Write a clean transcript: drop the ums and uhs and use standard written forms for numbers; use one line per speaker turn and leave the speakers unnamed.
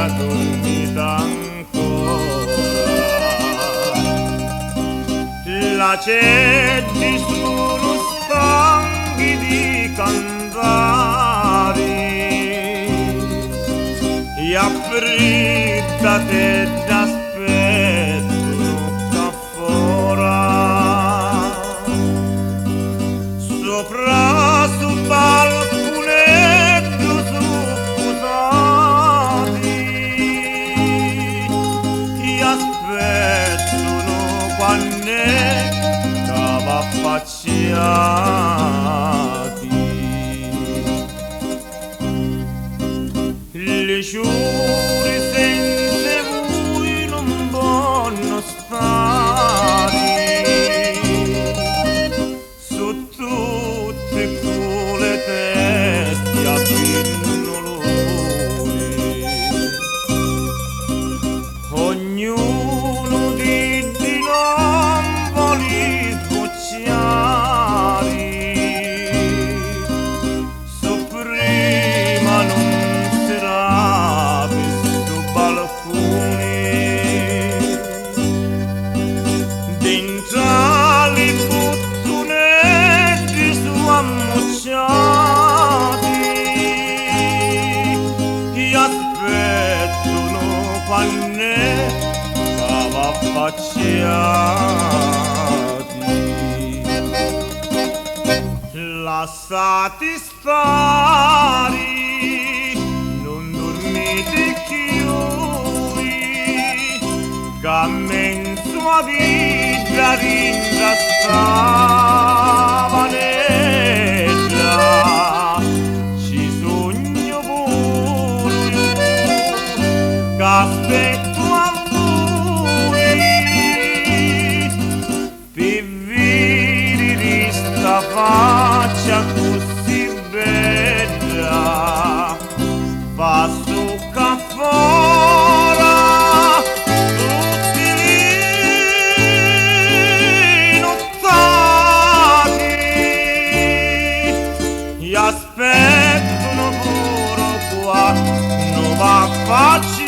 dormita ancora. La ceti sono stanchi di cantare e affrittate t'aspettano qua fuori. Sopra sul balconetto supposati ti aspettano quando stava affacciati. Le giuri senza voi non vanno stare su tutte quelle teste a pinnoloni. Ognuno di non vuole sbocciare, su prima non sarà visto balcone. Dentro li bottonetti su ammucciati ti aspettano quando stava affacciati. Lasciati stare, non dormite chiudi, che mezzo a vita ringraziava nella. Ci sogno pure io, che aspetto a voi, per vedere sta faccia così bella. Passo qua fuori tutti i nottati e aspettano pure qua nuova faccia.